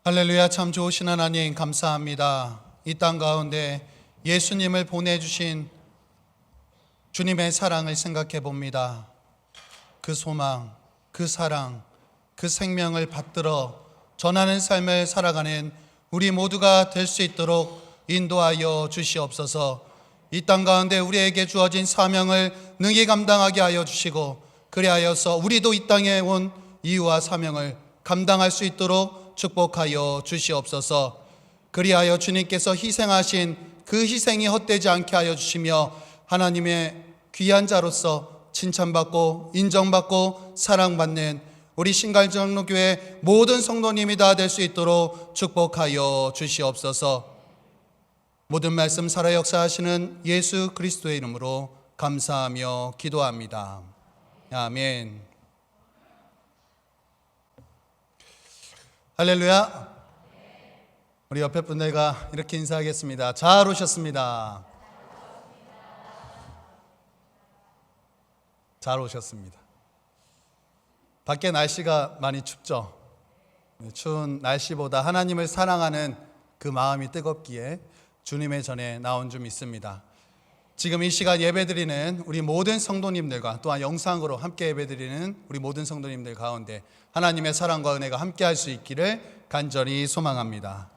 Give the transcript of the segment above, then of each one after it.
할렐루야. 참 좋으신 하나님 감사합니다. 이 땅 가운데 예수님을 보내주신 주님의 사랑을 생각해 봅니다. 그 소망, 그 사랑, 그 생명을 받들어 전하는 삶을 살아가는 우리 모두가 될 수 있도록 인도하여 주시옵소서. 이 땅 가운데 우리에게 주어진 사명을 능히 감당하게 하여 주시고, 그리하여서 우리도 이 땅에 온 이유와 사명을 감당할 수 있도록 축복하여 주시옵소서. 그리하여 주님께서 희생하신 그 희생이 헛되지 않게 하여 주시며, 하나님의 귀한 자로서 칭찬받고 인정받고 사랑받는 우리 신갈장로교회 모든 성도님이 다 될 수 있도록 축복하여 주시옵소서. 모든 말씀 살아 역사하시는 예수 그리스도의 이름으로 감사하며 기도합니다. 아멘. 할렐루야. 우리 옆에 분들과 이렇게 인사하겠습니다. 잘 오셨습니다. 잘 오셨습니다. 밖에 날씨가 많이 춥죠. 추운 날씨보다 하나님을 사랑하는 그 마음이 뜨겁기에 주님의 전에 나온 줄 믿습니다. 지금 이 시간 예배드리는 우리 모든 성도님들과 또한 영상으로 함께 예배드리는 우리 모든 성도님들 가운데 하나님의 사랑과 은혜가 함께할 수 있기를 간절히 소망합니다.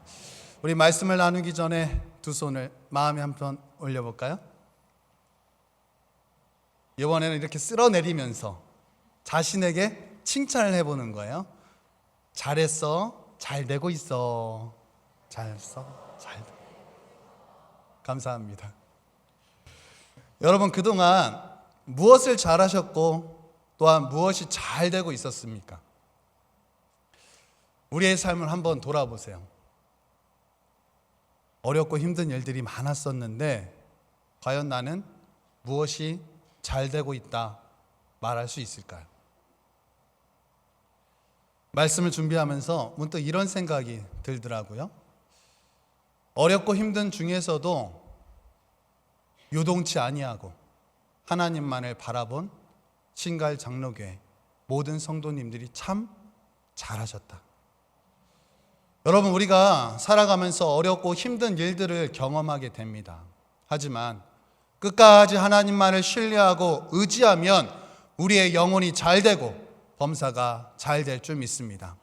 우리 말씀을 나누기 전에 두 손을 마음에 한번 올려볼까요? 이번에는 이렇게 쓸어내리면서 자신에게 칭찬을 해보는 거예요. 잘했어, 잘 되고 있어. 잘했어, 잘 되고. 감사합니다. 여러분, 그동안 무엇을 잘하셨고 또한 무엇이 잘 되고 있었습니까? 우리의 삶을 한번 돌아보세요. 어렵고 힘든 일들이 많았었는데 과연 나는 무엇이 잘 되고 있다 말할 수 있을까요? 말씀을 준비하면서 문득 이런 생각이 들더라고요. 어렵고 힘든 중에서도 요동치 아니하고 하나님만을 바라본 신갈 장로교회 모든 성도님들이 참 잘하셨다. 여러분, 우리가 살아가면서 어렵고 힘든 일들을 경험하게 됩니다. 하지만 끝까지 하나님만을 신뢰하고 의지하면 우리의 영혼이 잘 되고 범사가 잘 될 줄 믿습니다.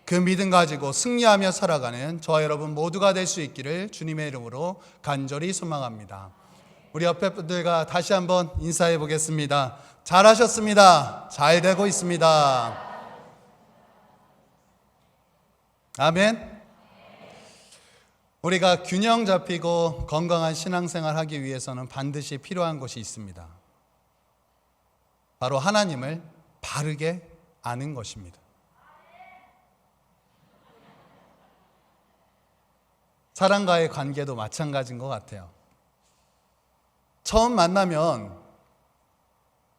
그 믿음 가지고 승리하며 살아가는 저와 여러분 모두가 될 수 있기를 주님의 이름으로 간절히 소망합니다. 우리 옆에 분들과 다시 한번 인사해 보겠습니다. 잘하셨습니다. 잘 되고 있습니다. 아멘. 우리가 균형 잡히고 건강한 신앙생활 하기 위해서는 반드시 필요한 것이 있습니다. 바로 하나님을 바르게 아는 것입니다. 사람과의 관계도 마찬가지인 것 같아요. 처음 만나면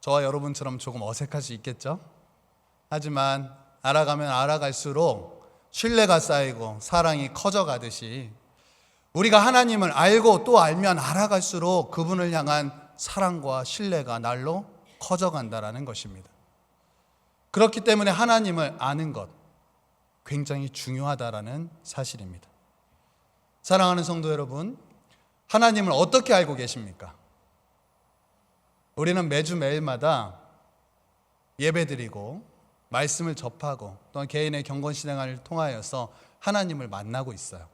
저와 여러분처럼 조금 어색할 수 있겠죠? 하지만 알아가면 알아갈수록 신뢰가 쌓이고 사랑이 커져가듯이 우리가 하나님을 알고 또 알면 알아갈수록 그분을 향한 사랑과 신뢰가 날로 커져간다는 것입니다. 그렇기 때문에 하나님을 아는 것 굉장히 중요하다는 사실입니다. 사랑하는 성도 여러분, 하나님을 어떻게 알고 계십니까? 우리는 매주 매일마다 예배드리고 말씀을 접하고 또한 개인의 경건신앙을 통하여서 하나님을 만나고 있어요.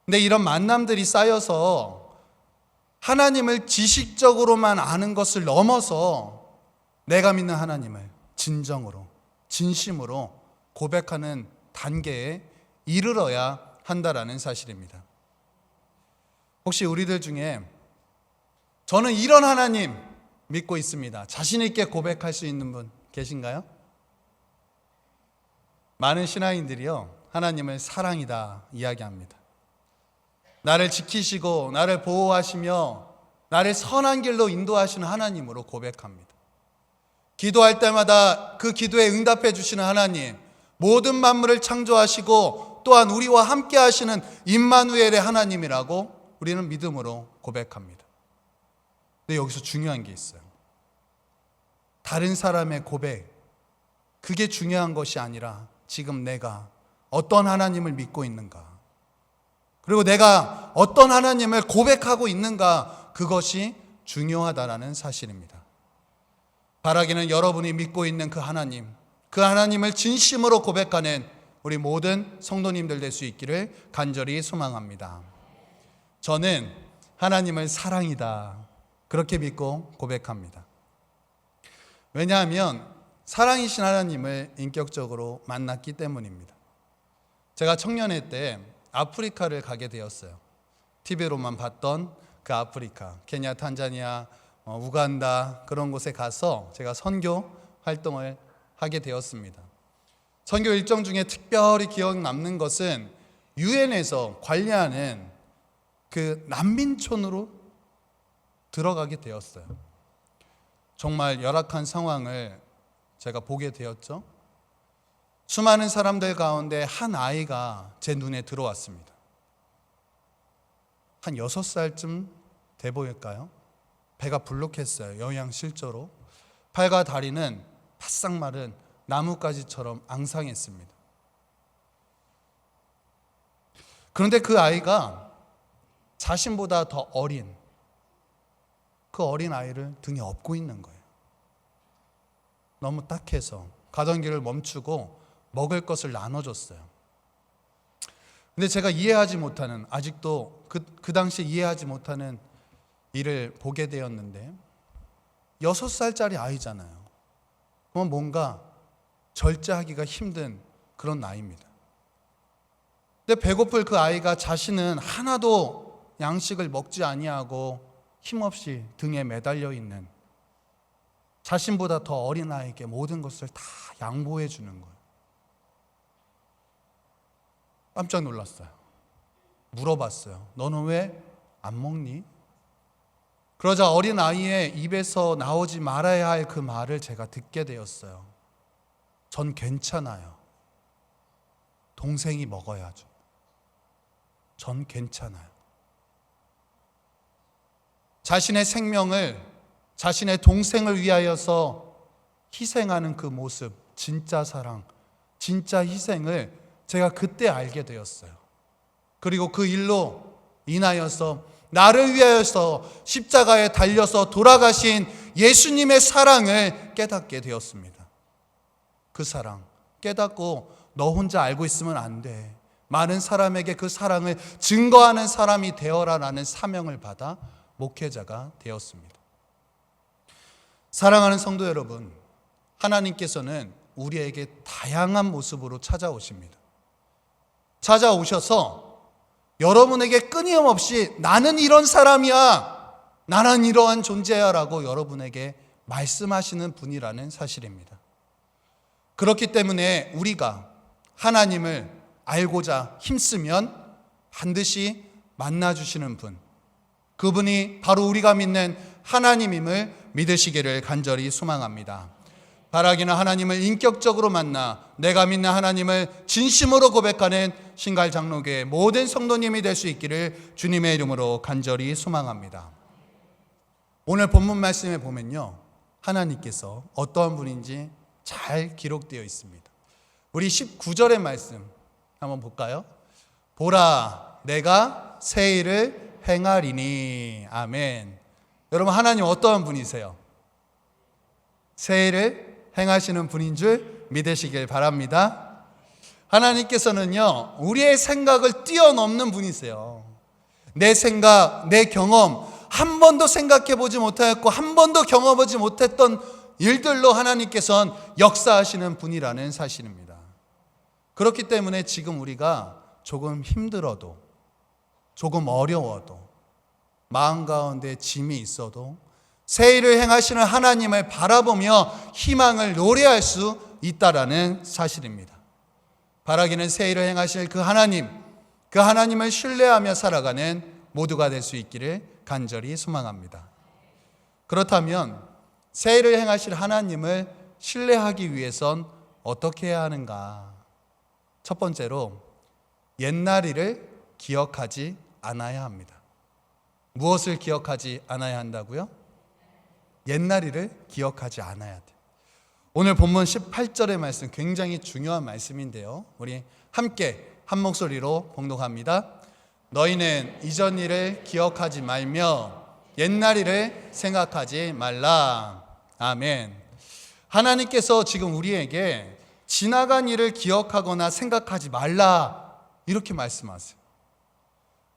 근데 이런 만남들이 쌓여서 하나님을 지식적으로만 아는 것을 넘어서 내가 믿는 하나님을 진정으로 진심으로 고백하는 단계에 이르러야 한다라는 사실입니다. 혹시 우리들 중에 저는 이런 하나님 믿고 있습니다, 자신 있게 고백할 수 있는 분 계신가요? 많은 신앙인들이요, 하나님을 사랑이다 이야기합니다. 나를 지키시고 나를 보호하시며 나를 선한 길로 인도하시는 하나님으로 고백합니다. 기도할 때마다 그 기도에 응답해 주시는 하나님, 모든 만물을 창조하시고 또한 우리와 함께 하시는 임마누엘의 하나님이라고 우리는 믿음으로 고백합니다. 근데 여기서 중요한 게 있어요. 다른 사람의 고백, 그게 중요한 것이 아니라 지금 내가 어떤 하나님을 믿고 있는가, 그리고 내가 어떤 하나님을 고백하고 있는가, 그것이 중요하다라는 사실입니다. 바라기는 여러분이 믿고 있는 그 하나님을 진심으로 고백하는 우리 모든 성도님들 될 수 있기를 간절히 소망합니다. 저는 하나님을 사랑이다, 그렇게 믿고 고백합니다. 왜냐하면 사랑이신 하나님을 인격적으로 만났기 때문입니다. 제가 청년회 때 아프리카를 가게 되었어요. TV로만 봤던 그 아프리카, 케냐, 탄자니아, 우간다, 그런 곳에 가서 제가 선교 활동을 하게 되었습니다. 선교 일정 중에 특별히 기억 남는 것은 유엔에서 관리하는 그 난민촌으로 들어가게 되었어요. 정말 열악한 상황을 제가 보게 되었죠. 수많은 사람들 가운데 한 아이가 제 눈에 들어왔습니다. 한 6살쯤 돼 보일까요? 배가 불룩했어요. 영양실조로. 팔과 다리는 바싹 마른 나뭇가지처럼 앙상했습니다. 그런데 그 아이가 자신보다 더 어린 그 어린 아이를 등에 업고 있는 거예요. 너무 딱해서 가던 길을 멈추고 먹을 것을 나눠줬어요. 근데 제가 이해하지 못하는, 아직도 그 당시에 이해하지 못하는 일을 보게 되었는데, 6살짜리 아이잖아요. 그건 뭔가 절제하기가 힘든 그런 나이입니다. 근데 배고플 그 아이가 자신은 하나도 양식을 먹지 아니하고 힘없이 등에 매달려 있는, 자신보다 더 어린 아이에게 모든 것을 다 양보해 주는 거예요. 깜짝 놀랐어요. 물어봤어요. 너는 왜 안 먹니? 그러자 어린 아이의 입에서 나오지 말아야 할 그 말을 제가 듣게 되었어요. 전 괜찮아요. 동생이 먹어야죠. 전 괜찮아요. 자신의 생명을 자신의 동생을 위하여서 희생하는 그 모습, 진짜 사랑, 진짜 희생을 제가 그때 알게 되었어요. 그리고 그 일로 인하여서 나를 위하여서 십자가에 달려서 돌아가신 예수님의 사랑을 깨닫게 되었습니다. 그 사랑 깨닫고 너 혼자 알고 있으면 안 돼. 많은 사람에게 그 사랑을 증거하는 사람이 되어라라는 사명을 받아 목회자가 되었습니다. 사랑하는 성도 여러분, 하나님께서는 우리에게 다양한 모습으로 찾아오십니다. 찾아오셔서 여러분에게 끊임없이 나는 이런 사람이야, 나는 이러한 존재야 라고 여러분에게 말씀하시는 분이라는 사실입니다. 그렇기 때문에 우리가 하나님을 알고자 힘쓰면 반드시 만나주시는 분, 그분이 바로 우리가 믿는 하나님임을 믿으시기를 간절히 소망합니다. 바라기는 하나님을 인격적으로 만나 내가 믿는 하나님을 진심으로 고백하는 신갈 장로교회 모든 성도님이 될 수 있기를 주님의 이름으로 간절히 소망합니다. 오늘 본문 말씀에 보면요, 하나님께서 어떠한 분인지 잘 기록되어 있습니다. 우리 19절의 말씀 한번 볼까요? 보라, 내가 새 일을 행하리니. 아멘. 여러분, 하나님 어떠한 분이세요? 새 일을 행하시는 분인 줄 믿으시길 바랍니다. 하나님께서는요, 우리의 생각을 뛰어넘는 분이세요. 내 생각, 내 경험, 한 번도 생각해 보지 못하였고 한 번도 경험하지 못했던 일들로 하나님께서는 역사하시는 분이라는 사실입니다. 그렇기 때문에 지금 우리가 조금 힘들어도, 조금 어려워도, 마음 가운데 짐이 있어도 새 일을 행하시는 하나님을 바라보며 희망을 노래할 수 있다라는 사실입니다. 바라기는 새 일을 행하실 그 하나님을 신뢰하며 살아가는 모두가 될 수 있기를 간절히 소망합니다. 그렇다면 새 일을 행하실 하나님을 신뢰하기 위해선 어떻게 해야 하는가? 첫 번째로 옛날 일을 기억하지 않아야 합니다. 무엇을 기억하지 않아야 한다고요? 옛날 일을 기억하지 않아야 돼요. 오늘 본문 18절의 말씀 굉장히 중요한 말씀인데요. 우리 함께 한 목소리로 봉독합니다. 너희는 이전 일을 기억하지 말며 옛날 일을 생각하지 말라. 아멘. 하나님께서 지금 우리에게 지나간 일을 기억하거나 생각하지 말라 이렇게 말씀하세요.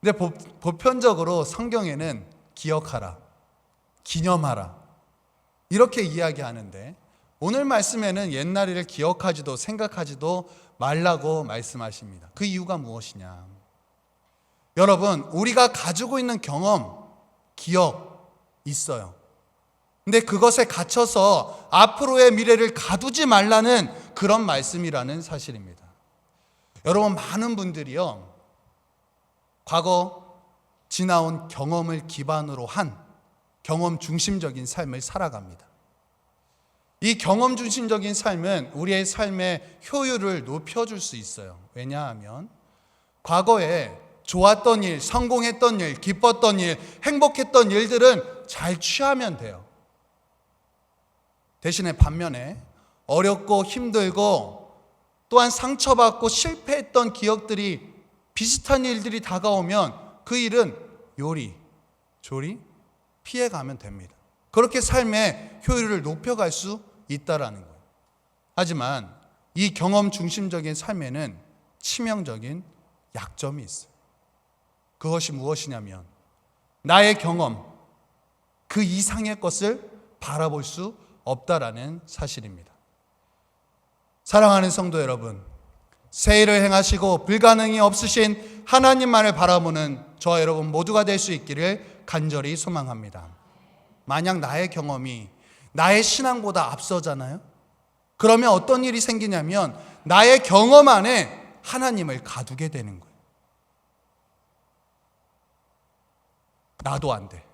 근데 보편적으로 성경에는 기억하라, 기념하라 이렇게 이야기하는데 오늘 말씀에는 옛날 일을 기억하지도 생각하지도 말라고 말씀하십니다. 그 이유가 무엇이냐? 여러분, 우리가 가지고 있는 경험, 기억 있어요. 근데 그것에 갇혀서 앞으로의 미래를 가두지 말라는 그런 말씀이라는 사실입니다. 여러분, 많은 분들이요, 과거 지나온 경험을 기반으로 한 경험 중심적인 삶을 살아갑니다. 이 경험 중심적인 삶은 우리의 삶의 효율을 높여줄 수 있어요. 왜냐하면 과거에 좋았던 일, 성공했던 일, 기뻤던 일, 행복했던 일들은 잘 취하면 돼요. 대신에 반면에 어렵고 힘들고 또한 상처받고 실패했던 기억들이 비슷한 일들이 다가오면 그 일은 요리, 조리, 피해가면 됩니다. 그렇게 삶의 효율을 높여갈 수 있다라는 거예요. 하지만 이 경험 중심적인 삶에는 치명적인 약점이 있어요. 그것이 무엇이냐면 나의 경험, 그 이상의 것을 바라볼 수 없다라는 사실입니다. 사랑하는 성도 여러분, 새 일을 행하시고 불가능이 없으신 하나님만을 바라보는 저와 여러분 모두가 될 수 있기를 간절히 소망합니다. 만약 나의 경험이 나의 신앙보다 앞서잖아요? 그러면 어떤 일이 생기냐면 나의 경험 안에 하나님을 가두게 되는 거예요. 나도 안 돼.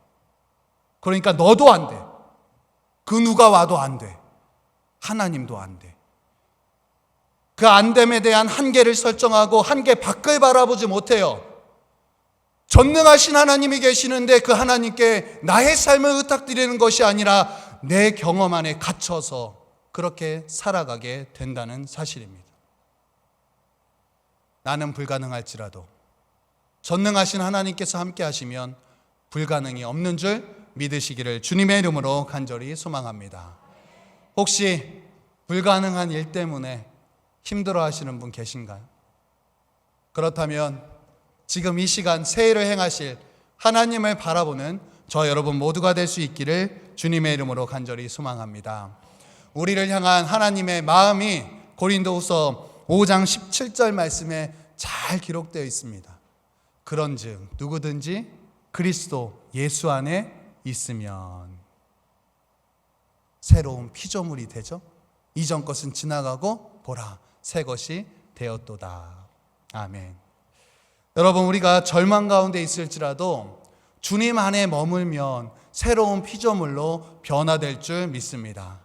그러니까 너도 안 돼. 그 누가 와도 안 돼. 하나님도 안 돼. 그 안됨에 대한 한계를 설정하고 한계 밖을 바라보지 못해요. 전능하신 하나님이 계시는데 그 하나님께 나의 삶을 의탁드리는 것이 아니라 내 경험 안에 갇혀서 그렇게 살아가게 된다는 사실입니다. 나는 불가능할지라도 전능하신 하나님께서 함께 하시면 불가능이 없는 줄 믿으시기를 주님의 이름으로 간절히 소망합니다. 혹시 불가능한 일 때문에 힘들어 하시는 분 계신가요? 그렇다면 지금 이 시간 새 일을 행하실 하나님을 바라보는 저 여러분 모두가 될 수 있기를 주님의 이름으로 간절히 소망합니다. 우리를 향한 하나님의 마음이 고린도후서 5장 17절 말씀에 잘 기록되어 있습니다. 그런즉 누구든지 그리스도 예수 안에 있으면 새로운 피조물이 되죠. 이전 것은 지나가고 보라 새 것이 되었도다. 아멘. 여러분, 우리가 절망 가운데 있을지라도 주님 안에 머물면 새로운 피조물로 변화될 줄 믿습니다.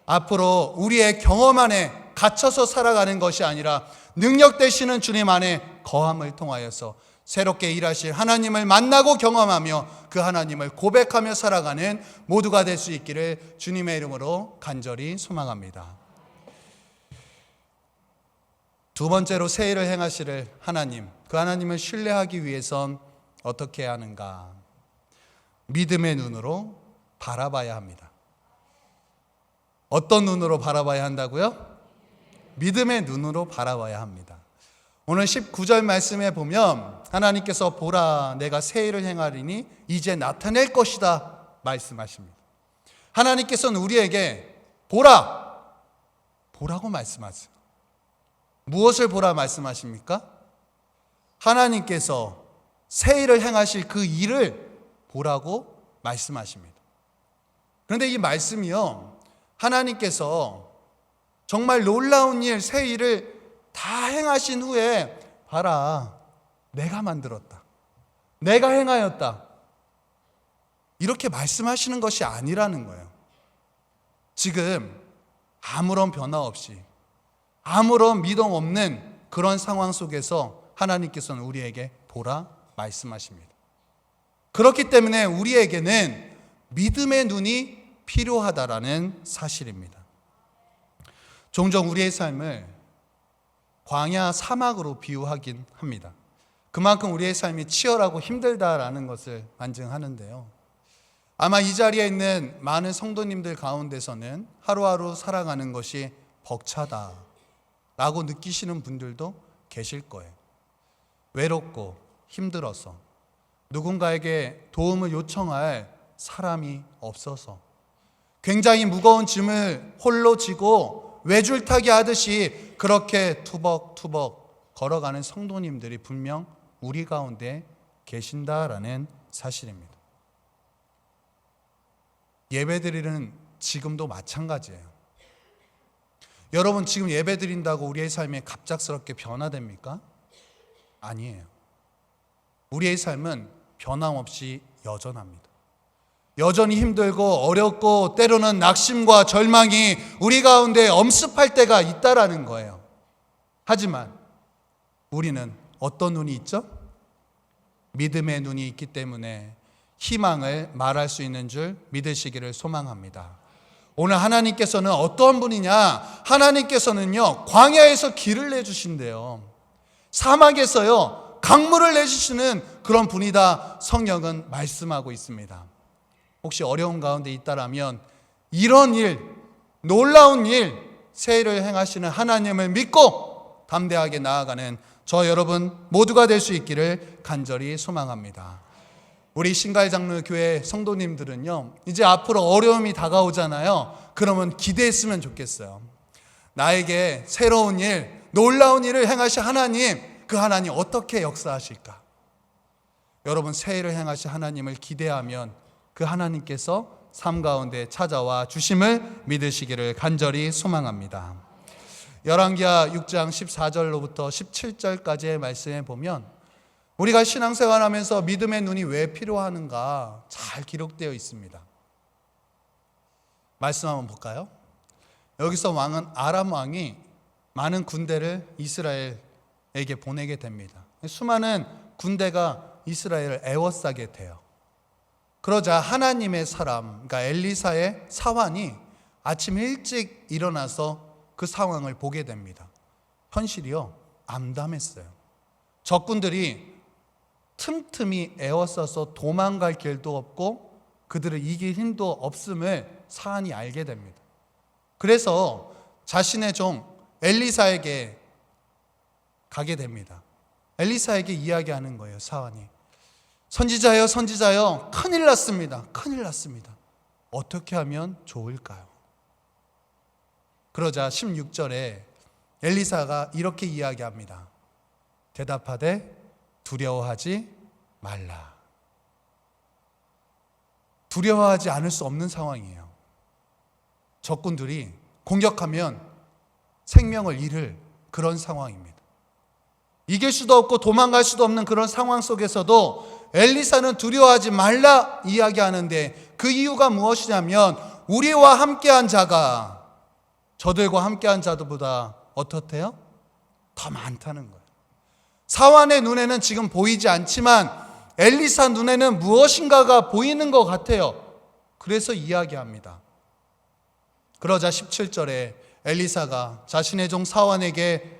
앞으로 우리의 경험 안에 갇혀서 살아가는 것이 아니라 능력 되시는 주님 안에 거함을 통하여서 새롭게 일하실 하나님을 만나고 경험하며 그 하나님을 고백하며 살아가는 모두가 될 수 있기를 주님의 이름으로 간절히 소망합니다. 두 번째로 새 일을 행하실 하나님, 그 하나님을 신뢰하기 위해선 어떻게 해야 하는가? 믿음의 눈으로 바라봐야 합니다. 어떤 눈으로 바라봐야 한다고요? 믿음의 눈으로 바라봐야 합니다. 오늘 19절 말씀에 보면 하나님께서 보라 내가 새 일을 행하리니 이제 나타낼 것이다 말씀하십니다. 하나님께서는 우리에게 보라고 말씀하세요. 무엇을 보라 말씀하십니까? 하나님께서 새 일을 행하실 그 일을 보라고 말씀하십니다. 그런데 이 말씀이요, 하나님께서 정말 놀라운 일, 새 일을 다 행하신 후에 봐라, 내가 만들었다, 내가 행하였다, 이렇게 말씀하시는 것이 아니라는 거예요. 지금 아무런 변화 없이 아무런 미동 없는 그런 상황 속에서 하나님께서는 우리에게 보라 말씀하십니다. 그렇기 때문에 우리에게는 믿음의 눈이 필요하다라는 사실입니다. 종종 우리의 삶을 광야 사막으로 비유하긴 합니다. 그만큼 우리의 삶이 치열하고 힘들다라는 것을 반증하는데요. 아마 이 자리에 있는 많은 성도님들 가운데서는 하루하루 살아가는 것이 벅차다라고 느끼시는 분들도 계실 거예요. 외롭고 힘들어서, 누군가에게 도움을 요청할 사람이 없어서, 굉장히 무거운 짐을 홀로 지고 외줄타기 하듯이 그렇게 투벅투벅 걸어가는 성도님들이 분명 우리 가운데 계신다라는 사실입니다. 예배드리는 지금도 마찬가지예요. 여러분, 지금 예배드린다고 우리의 삶이 갑작스럽게 변화됩니까? 아니에요. 우리의 삶은 변함없이 여전합니다. 여전히 힘들고 어렵고 때로는 낙심과 절망이 우리 가운데 엄습할 때가 있다라는 거예요. 하지만 우리는 어떤 눈이 있죠? 믿음의 눈이 있기 때문에 희망을 말할 수 있는 줄 믿으시기를 소망합니다. 오늘 하나님께서는 어떠한 분이냐? 하나님께서는요, 광야에서 길을 내주신대요. 사막에서요, 강물을 내주시는 그런 분이다, 성경은 말씀하고 있습니다. 혹시 어려운 가운데 있다라면 이런 일, 놀라운 일, 새 일을 행하시는 하나님을 믿고 담대하게 나아가는 저 여러분 모두가 될 수 있기를 간절히 소망합니다. 우리 신갈장로교회 성도님들은요, 이제 앞으로 어려움이 다가오잖아요. 그러면 기대했으면 좋겠어요. 나에게 새로운 일, 놀라운 일을 행하실 하나님, 그 하나님 어떻게 역사하실까? 여러분, 새 일을 행하실 하나님을 기대하면 그 하나님께서 삶 가운데 찾아와 주심을 믿으시기를 간절히 소망합니다. 열왕기하 6장 14절로부터 17절까지의 말씀에 보면 우리가 신앙생활하면서 믿음의 눈이 왜 필요하는가 잘 기록되어 있습니다. 말씀 한번 볼까요? 여기서 왕은 아람 왕이 많은 군대를 이스라엘에게 보내게 됩니다. 수많은 군대가 이스라엘을 애워싸게 돼요. 그러자 하나님의 사람, 그러니까 엘리사의 사환이 아침 일찍 일어나서 그 상황을 보게 됩니다. 현실이요, 암담했어요. 적군들이 틈틈이 에워싸서 도망갈 길도 없고 그들을 이길 힘도 없음을 사환이 알게 됩니다. 그래서 자신의 종 엘리사에게 가게 됩니다. 엘리사에게 이야기하는 거예요, 사환이. 선지자여, 선지자여, 큰일 났습니다. 큰일 났습니다. 어떻게 하면 좋을까요? 그러자 16절에 엘리사가 이렇게 이야기합니다. 대답하되 두려워하지 말라. 두려워하지 않을 수 없는 상황이에요. 적군들이 공격하면 생명을 잃을 그런 상황입니다. 이길 수도 없고 도망갈 수도 없는 그런 상황 속에서도 엘리사는 두려워하지 말라 이야기하는데 그 이유가 무엇이냐면 우리와 함께한 자가 저들과 함께한 자들보다 어떻대요? 더 많다는 거예요. 사환의 눈에는 지금 보이지 않지만 엘리사 눈에는 무엇인가가 보이는 것 같아요. 그래서 이야기합니다. 그러자 17절에 엘리사가 자신의 종 사환에게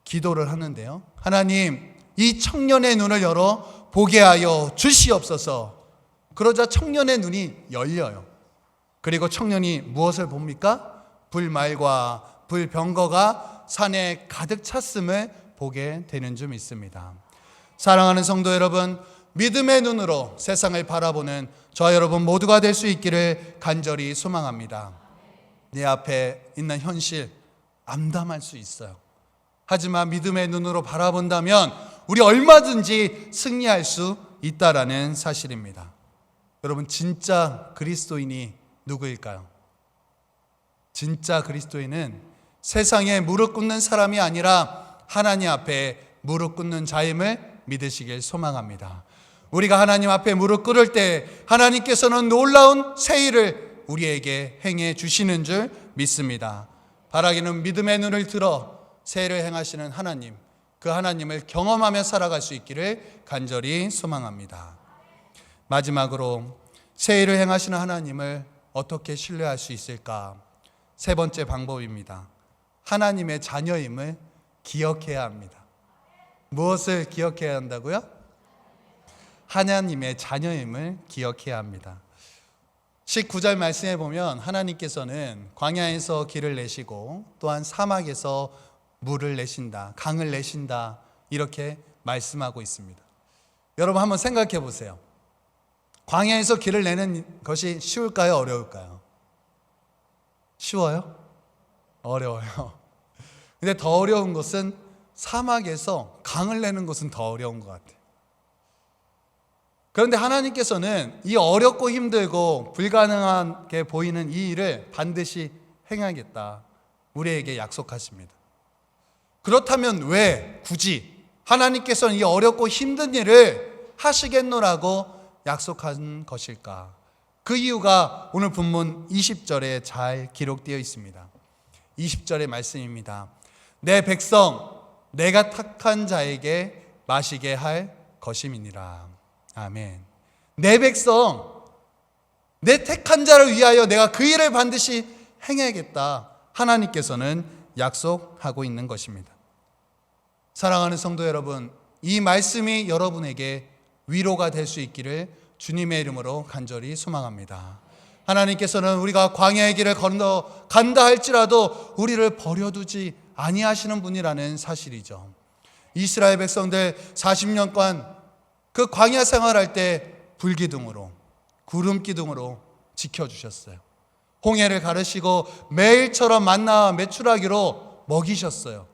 기도를 하는데요. 하나님, 이 청년의 눈을 열어 보게 하여 주시옵소서. 그러자 청년의 눈이 열려요. 그리고 청년이 무엇을 봅니까? 불말과 불병거가 산에 가득 찼음을 보게 되는 줄 믿습니다. 사랑하는 성도 여러분, 믿음의 눈으로 세상을 바라보는 저 여러분 모두가 될 수 있기를 간절히 소망합니다. 내 앞에 있는 현실 암담할 수 있어요. 하지만 믿음의 눈으로 바라본다면 우리 얼마든지 승리할 수 있다라는 사실입니다. 여러분, 진짜 그리스도인이 누구일까요? 진짜 그리스도인은 세상에 무릎 꿇는 사람이 아니라 하나님 앞에 무릎 꿇는 자임을 믿으시길 소망합니다. 우리가 하나님 앞에 무릎 꿇을 때 하나님께서는 놀라운 새 일을 우리에게 행해 주시는 줄 믿습니다. 바라기는 믿음의 눈을 들어 새 일을 행하시는 하나님, 그 하나님을 경험하며 살아갈 수 있기를 간절히 소망합니다. 마지막으로 새 일을 행하시는 하나님을 어떻게 신뢰할 수 있을까? 세 번째 방법입니다. 하나님의 자녀임을 기억해야 합니다. 무엇을 기억해야 한다고요? 하나님의 자녀임을 기억해야 합니다. 19절 말씀에 보면 하나님께서는 광야에서 길을 내시고 또한 사막에서 물을 내신다, 강을 내신다, 이렇게 말씀하고 있습니다. 여러분 한번 생각해 보세요. 광야에서 길을 내는 것이 쉬울까요? 어려울까요? 쉬워요? 어려워요. 근데 더 어려운 것은 사막에서 강을 내는 것은 더 어려운 것 같아요. 그런데 하나님께서는 이 어렵고 힘들고 불가능하게 보이는 이 일을 반드시 행하겠다, 우리에게 약속하십니다. 그렇다면 왜 굳이 하나님께서는 이 어렵고 힘든 일을 하시겠노라고 약속한 것일까? 그 이유가 오늘 본문 20절에 잘 기록되어 있습니다. 20절의 말씀입니다. 내 백성 내가 택한 자에게 마시게 할 것임이니라. 아멘. 내 백성, 내 택한 자를 위하여 내가 그 일을 반드시 행해야겠다, 하나님께서는 약속하고 있는 것입니다. 사랑하는 성도 여러분, 이 말씀이 여러분에게 위로가 될 수 있기를 주님의 이름으로 간절히 소망합니다. 하나님께서는 우리가 광야의 길을 건너 간다 할지라도 우리를 버려두지 아니하시는 분이라는 사실이죠. 이스라엘 백성들 40년간 그 광야 생활할 때 불기둥으로, 구름기둥으로 지켜주셨어요. 홍해를 가르시고 매일처럼 만나와 메추라기로 먹이셨어요.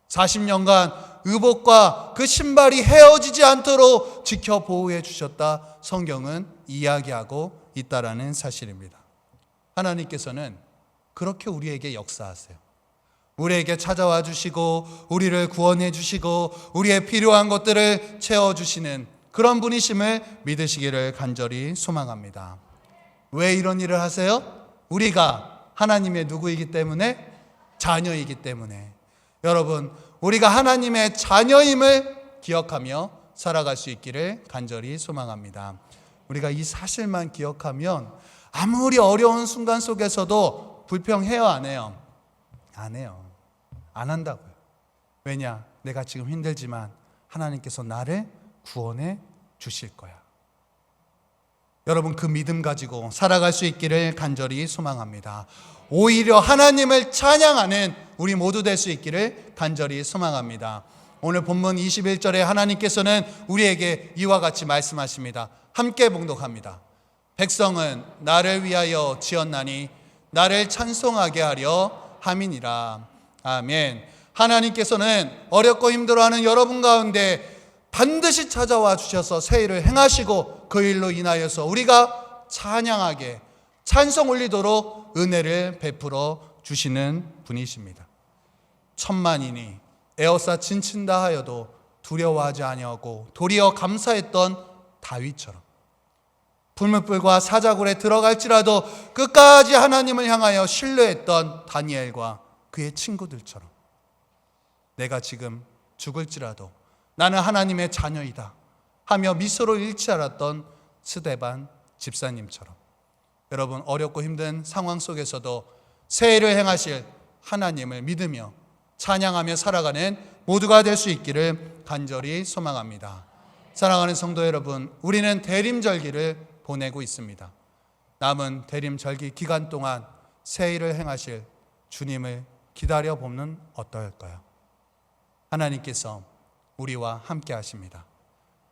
40년간 의복과 그 신발이 헤어지지 않도록 지켜 보호해 주셨다, 성경은 이야기하고 있다라는 사실입니다. 하나님께서는 그렇게 우리에게 역사하세요. 우리에게 찾아와 주시고 우리를 구원해 주시고 우리의 필요한 것들을 채워주시는 그런 분이심을 믿으시기를 간절히 소망합니다. 왜 이런 일을 하세요? 우리가 하나님의 누구이기 때문에? 자녀이기 때문에. 여러분, 우리가 하나님의 자녀임을 기억하며 살아갈 수 있기를 간절히 소망합니다. 우리가 이 사실만 기억하면 아무리 어려운 순간 속에서도 불평해요, 안 해요? 안 해요. 안 한다고요. 왜냐? 내가 지금 힘들지만 하나님께서 나를 구원해 주실 거야. 여러분, 그 믿음 가지고 살아갈 수 있기를 간절히 소망합니다. 오히려 하나님을 찬양하는 우리 모두 될 수 있기를 간절히 소망합니다. 오늘 본문 21절에 하나님께서는 우리에게 이와 같이 말씀하십니다. 함께 봉독합니다. 백성은 나를 위하여 지었나니 나를 찬송하게 하려 함이니라. 아멘. 하나님께서는 어렵고 힘들어하는 여러분 가운데 반드시 찾아와 주셔서 새 일을 행하시고 그 일로 인하여서 우리가 찬양하게, 찬송 올리도록 은혜를 베풀어 주시는 분이십니다. 천만인이 에워싸 진친다 하여도 두려워하지 아니하고 도리어 감사했던 다윗처럼, 불문불과 사자굴에 들어갈지라도 끝까지 하나님을 향하여 신뢰했던 다니엘과 그의 친구들처럼, 내가 지금 죽을지라도 나는 하나님의 자녀이다 하며 미소를 잃지 않았던 스데반 집사님처럼, 여러분, 어렵고 힘든 상황 속에서도 새 일을 행하실 하나님을 믿으며 찬양하며 살아가는 모두가 될 수 있기를 간절히 소망합니다. 사랑하는 성도 여러분, 우리는 대림절기를 보내고 있습니다. 남은 대림절기 기간 동안 새 일을 행하실 주님을 기다려보면 어떨까요? 하나님께서 우리와 함께 하십니다.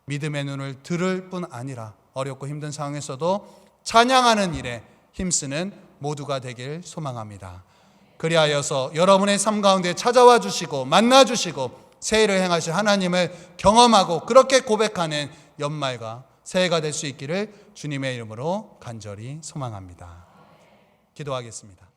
믿음의 눈을 들을 뿐 아니라 어렵고 힘든 상황에서도 찬양하는 일에 힘쓰는 모두가 되길 소망합니다. 그리하여서 여러분의 삶 가운데 찾아와 주시고 만나 주시고 새 일을 행하실 하나님을 경험하고 그렇게 고백하는 연말과 새해가 될 수 있기를 주님의 이름으로 간절히 소망합니다. 기도하겠습니다.